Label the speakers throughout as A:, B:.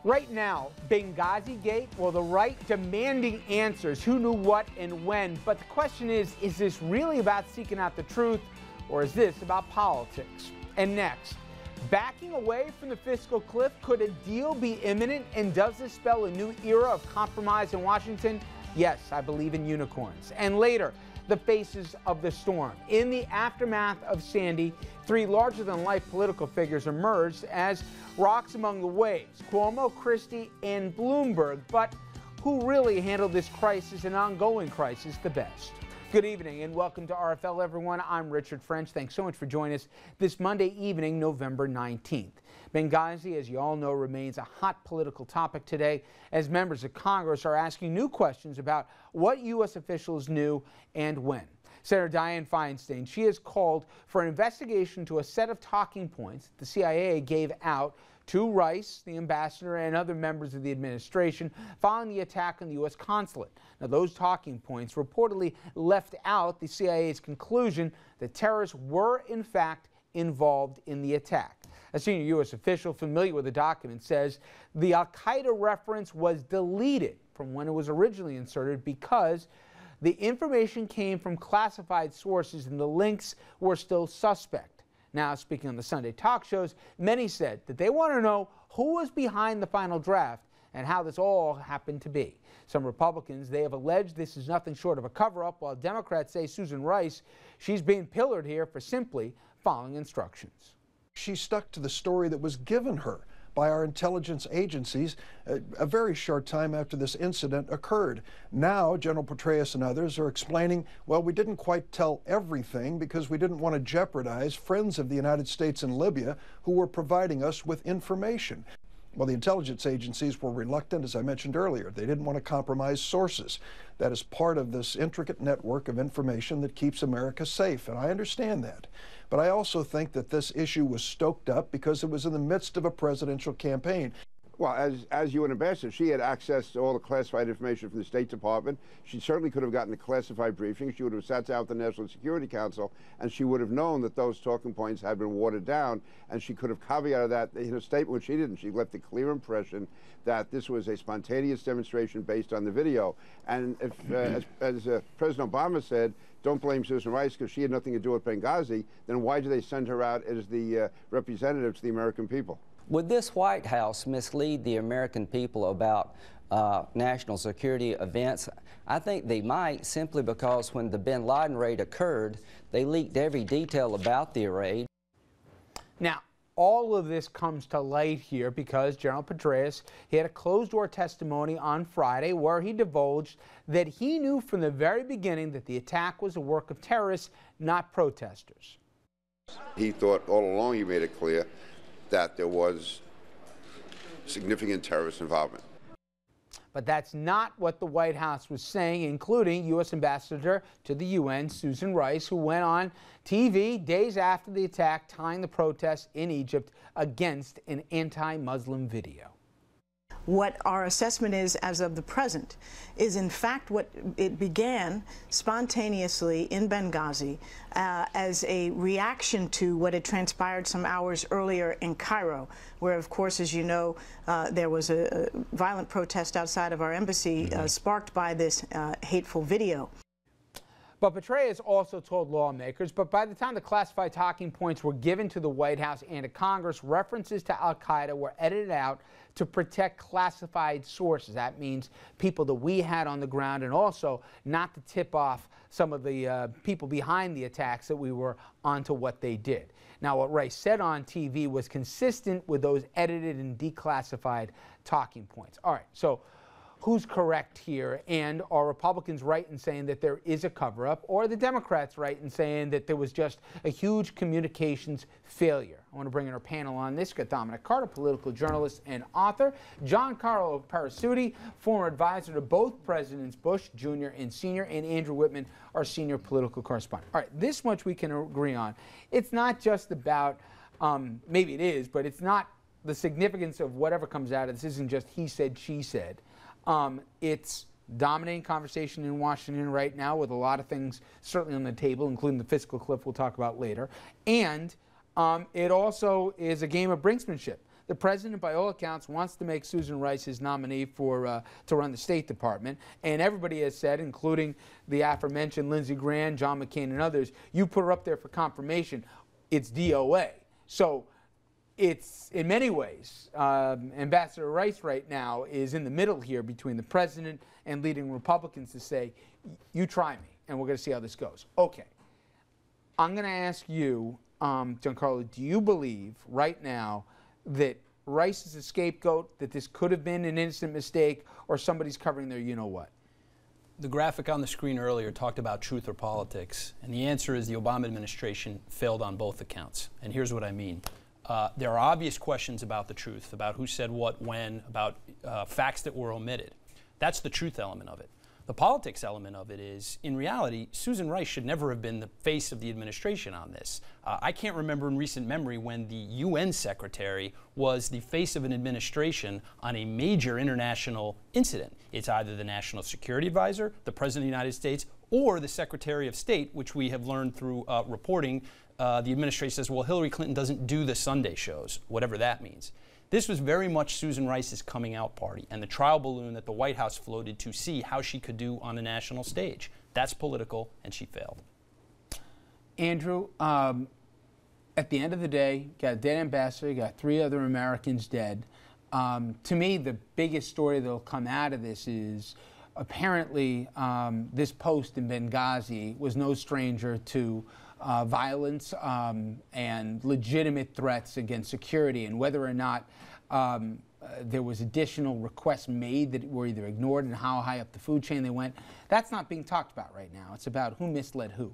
A: Right now, Benghazi-Gate, well, the right demanding answers, who knew what and when. But the question is this really about seeking out the truth, or is this about politics? And next, backing away from the fiscal cliff, could a deal be imminent? And does this spell a new era of compromise in Washington? Yes, I believe in unicorns. And later, the faces of the storm. In the aftermath of Sandy, three larger-than-life political figures emerged as rocks among the waves: Cuomo, Christie, and Bloomberg. But who really handled this crisis and ongoing crisis the best? Good evening and welcome to RFL, everyone. I'm Richard French. Thanks so much for joining us this Monday evening, November 19th. Benghazi, as you all know, remains a hot political topic today as members of Congress are asking new questions about what U.S. officials knew and when. Senator Dianne Feinstein, she has called for an investigation to a set of talking points the CIA gave out to Rice, the ambassador, and other members of the administration following the attack on the U.S. consulate. Now, those talking points reportedly left out the CIA's conclusion that terrorists were, in fact, involved in the attack. A senior U.S. official familiar with the document says the Al-Qaeda reference was deleted from when it was originally inserted because the information came from classified sources and the links were still suspect. Now, speaking on the Sunday talk shows, many said that they want to know who was behind the final draft and how this all happened to be. Some Republicans, they have alleged this is nothing short of a cover-up, while Democrats say Susan Rice, she's being pillared here for simply following instructions.
B: She stuck to the story that was given her by our intelligence agencies a very short time after this incident occurred. Now, General Petraeus and others are explaining, well, we didn't quite tell everything because we didn't want to jeopardize friends of the United States in Libya who were providing us with information. Well, the intelligence agencies were reluctant, as I mentioned earlier. They didn't want to compromise sources. That is part of this intricate network of information that keeps America safe, and I understand that. But I also think that this issue was stoked up because it was in the midst of a presidential campaign.
C: Well, as UN ambassador, she had access to all the classified information from the State Department. She certainly could have gotten a classified briefing. She would have sat down with the National Security Council, and she would have known that those talking points had been watered down, and she could have caveated that in a statement, which she didn't. She left a clear impression that this was a spontaneous demonstration based on the video. And if, as President Obama said, don't blame Susan Rice because she had nothing to do with Benghazi, then why do they send her out as the representative to the American people?
D: Would this White House mislead the American people about national security events? I think they might, simply because when the bin Laden raid occurred, they leaked every detail about the raid.
A: Now, all of this comes to light here because General Petraeus, he had a closed-door testimony on Friday where he divulged that he knew from the very beginning that the attack was a work of terrorists, not protesters.
C: He thought all along, he made it clear, that there was significant terrorist involvement.
A: But that's not what the White House was saying, including U.S. Ambassador to the UN, Susan Rice, who went on TV days after the attack tying the protests in Egypt against an anti-Muslim video.
E: What our assessment is as of the present is, in fact, what it began spontaneously in Benghazi as a reaction to what had transpired some hours earlier in Cairo, where, of course, as you know, there was a violent protest outside of our embassy sparked by this hateful video.
A: But Petraeus also told lawmakers, but by the time the classified talking points were given to the White House and to Congress, references to Al-Qaeda were edited out to protect classified sources. That means people that we had on the ground, and also not to tip off some of the people behind the attacks that we were onto what they did. Now, what Rice said on TV was consistent with those edited and declassified talking points. All right, so who's correct here? And are Republicans right in saying that there is a cover-up, or are the Democrats right in saying that there was just a huge communications failure? I want to bring in our panel on this. Got Dominic Carter, political journalist and author. Gian-Carlo, former advisor to both Presidents Bush, Jr. and Sr., and Andrew Whitman, our senior political correspondent. All right, this much we can agree on. It's not just about, maybe it is, but it's not the significance of whatever comes out of this isn't just he said, she said. It's dominating conversation in Washington right now with a lot of things certainly on the table, including the fiscal cliff we'll talk about later. And it also is a game of brinksmanship. the president, by all accounts, wants to make Susan Rice his nominee for to run the State Department. And everybody has said, including the aforementioned Lindsey Graham, John McCain, and others, you put her up there for confirmation, it's DOA. So it's, in many ways, Ambassador Rice right now is in the middle here between the president and leading Republicans to say, you try me, and we're going to see how this goes. Okay. I'm going to ask you, Gian-Carlo, do you believe right now that Rice is a scapegoat, that this could have been an innocent mistake, or somebody's covering their you-know-what?
F: The graphic on the screen earlier talked about truth or politics, and the answer is the Obama administration failed on both accounts. And here's what I mean. There are obvious questions about the truth, about who said what, when, about facts that were omitted. That's the truth element of it. The politics element of it is, in reality, Susan Rice should never have been the face of the administration on this. I can't remember in recent memory when the UN secretary was the face of an administration on a major international incident. It's either the National Security Advisor, the President of the United States, or the Secretary of State, which we have learned through reporting. The administration says, well, Hillary Clinton doesn't do the Sunday shows, whatever that means. This was very much Susan Rice's coming out party and the trial balloon that the White House floated to see how she could do on a national stage. That's political, and she failed.
A: Andrew, at the end of the day, you got a dead ambassador, you got 3 other Americans dead. To me, the biggest story that will come out of this is apparently this post in Benghazi was no stranger to violence and legitimate threats against security, and whether or not there was additional requests made that were either ignored and how high up the food chain they went, that's not being talked about right now. It's about who misled who.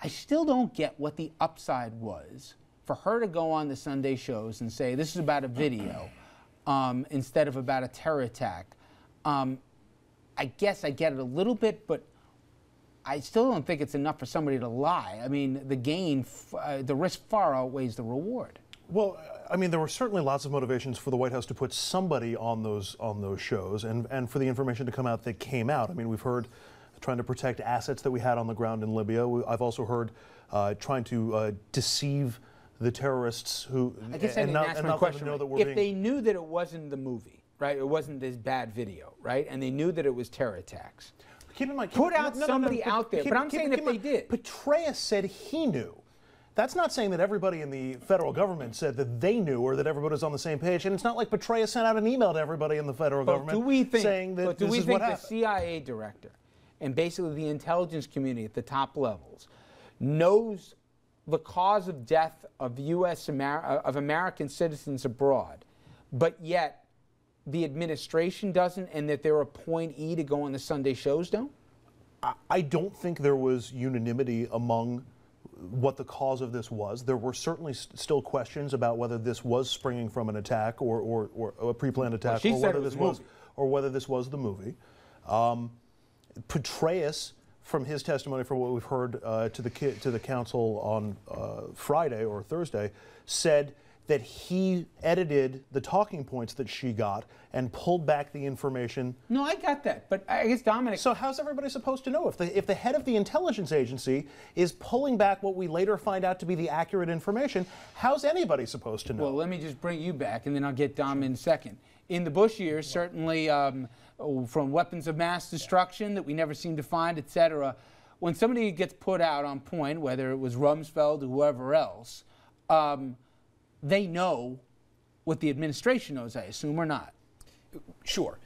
A: I still don't get what the upside was for her to go on the Sunday shows and say this is about a video instead of about a terror attack. I guess I get it a little bit, but I still don't think it's enough for somebody to lie. I mean, the gain, the risk far outweighs the reward.
G: Well, I mean, there were certainly lots of motivations for the White House to put somebody on those shows, and for the information to come out that came out. I mean, we've heard trying to protect assets that we had on the ground in Libya. I've also heard trying to deceive the terrorists who.
A: I guess I didn't ask my question. If they knew that it wasn't the movie, right? It wasn't this bad video, right? And they knew that it was terror attacks.
G: Keep in mind,
A: put out somebody out there. But I'm saying if they did.
G: Petraeus said he knew. That's not saying that everybody in the federal government said that they knew or that everybody was on the same page. And it's not like Petraeus sent out an email to everybody in the federal government saying that this is what happened.
A: The CIA director and basically the intelligence community at the top levels knows the cause of death of of American citizens abroad, but yet the administration doesn't, and that their appointee to go on the Sunday shows don't?
G: I don't think there was unanimity among what the cause of this was. There were certainly still questions about whether this was springing from an attack or a pre-planned attack,
A: or
G: whether this was the movie. Petraeus, from his testimony, from what we've heard to the council on Friday or Thursday, said that he edited the talking points that she got and pulled back the information.
A: No, I got that, but I guess Dominic.
G: So how's everybody supposed to know if the head of the intelligence agency is pulling back what we later find out to be the accurate information? How's anybody supposed to know?
A: Well, let me just bring you back, and then I'll get Dom in a second. In the Bush years, certainly from weapons of mass destruction that we never seem to find, etc. When somebody gets put out on point, whether it was Rumsfeld or whoever else, they know what the administration knows, I assume, or not.
F: Sure.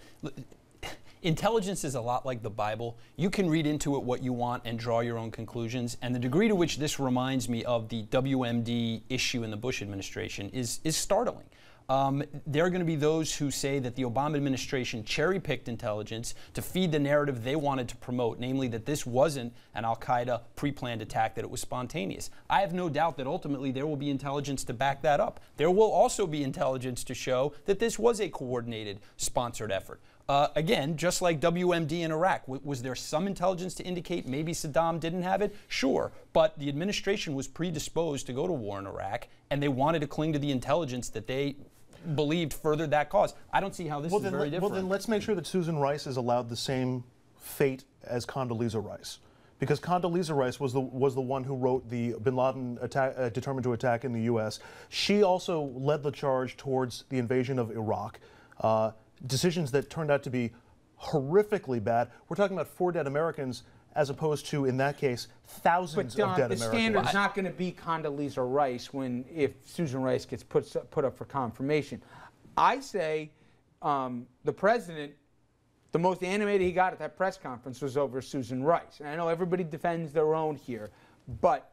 F: Intelligence is a lot like the Bible. You can read into it what you want and draw your own conclusions. And the degree to which this reminds me of the WMD issue in the Bush administration is startling. There are going to be those who say that the Obama administration cherry-picked intelligence to feed the narrative they wanted to promote, namely that this wasn't an Al-Qaeda pre-planned attack, that it was spontaneous. I have no doubt that ultimately there will be intelligence to back that up. There will also be intelligence to show that this was a coordinated, sponsored effort. Again, just like WMD in Iraq, was there some intelligence to indicate maybe Saddam didn't have it? Sure, but the administration was predisposed to go to war in Iraq, and they wanted to cling to the intelligence that they believed furthered that cause. I don't see how this is very different.
G: Well, then let's make sure that Susan Rice is allowed the same fate as Condoleezza Rice. because Condoleezza Rice was the one who wrote the bin Laden attack, determined to attack in the U.S. She also led the charge towards the invasion of Iraq. Decisions that turned out to be horrifically bad. We're talking about 4 dead Americans, as opposed to, in that case, thousands of dead Americans.
A: The standard's not going to be Condoleezza Rice if Susan Rice gets put up for confirmation. I say the president, the most animated he got at that press conference was over Susan Rice. And I know everybody defends their own here, but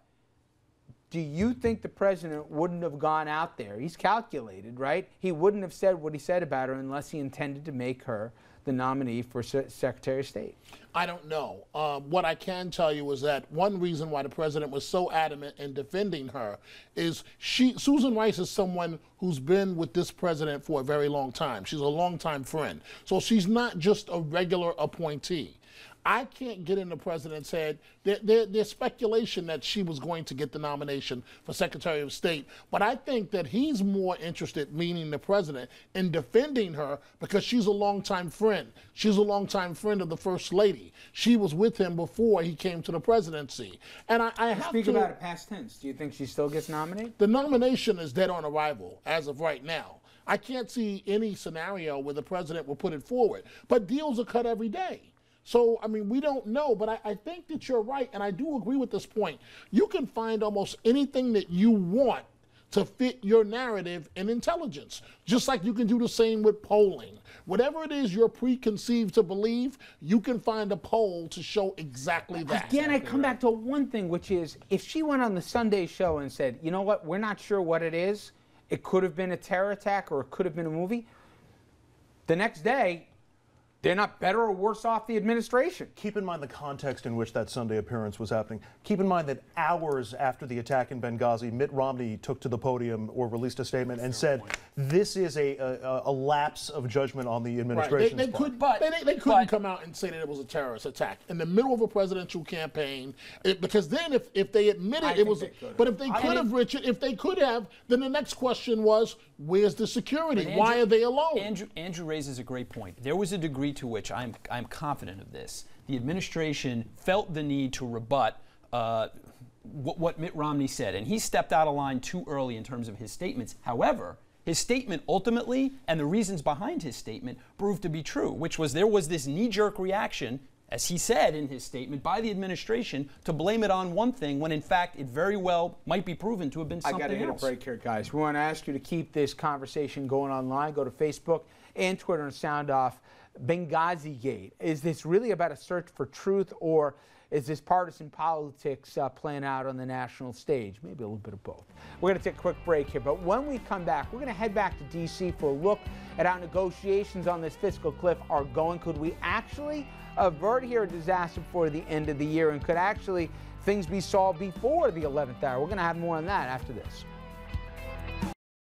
A: do you think the president wouldn't have gone out there? He's calculated, right? He wouldn't have said what he said about her unless he intended to make her the nominee for Secretary of State.
H: I don't know. What I can tell you is that one reason why the president was so adamant in defending her is Susan Rice is someone who's been with this president for a very long time. She's a longtime friend. So she's not just a regular appointee. I can't get in the president's head. There's speculation that she was going to get the nomination for Secretary of State, but I think that he's more interested, meaning the president, in defending her because she's a longtime friend. She's a longtime friend of the First Lady. She was with him before he came to the presidency. And I have to
A: speak about it past tense. Do you think she still gets nominated?
H: The nomination is dead on arrival as of right now. I can't see any scenario where the president will put it forward, but deals are cut every day. So, I mean, we don't know, but I think that you're right, and I do agree with this point. You can find almost anything that you want to fit your narrative in intelligence, just like you can do the same with polling. Whatever it is you're preconceived to believe, you can find a poll to show exactly that.
A: Again, I come back to one thing, which is if she went on the Sunday show and said, you know what, we're not sure what it is, it could have been a terror attack or it could have been a movie, the next day, they're not better or worse off the administration.
G: Keep in mind the context in which that Sunday appearance was happening. Keep in mind that hours after the attack in Benghazi, Mitt Romney took to the podium or released a statement and said, this is a lapse of judgment on the administration's part.
H: They couldn't come out and say that it was a terrorist attack in the middle of a presidential campaign, because then if they admitted it was, but if they could have, Richard, if they could have, then the next question was, where's the security? Why are they alone?
F: Andrew raises a great point. There was a degree to which I'm confident of this. The administration felt the need to rebut what Mitt Romney said, and he stepped out of line too early in terms of his statements. However, his statement ultimately, and the reasons behind his statement, proved to be true, which was there was this knee-jerk reaction, as he said in his statement, by the administration to blame it on one thing when in fact it very well might be proven to have been something else.
A: I got to hit a break here, guys. We want to ask you to keep this conversation going online. Go to Facebook and Twitter and sound off Benghazi-Gate. Is this really about a search for truth, or is this partisan politics playing out on the national stage? Maybe a little bit of both. We're going to take a quick break here, but when we come back, we're going to head back to D.C. for a look at how negotiations on this fiscal cliff are going. Could we actually avert here a disaster before the end of the year, and could actually things be solved before the 11th hour? We're going to have more on that after this.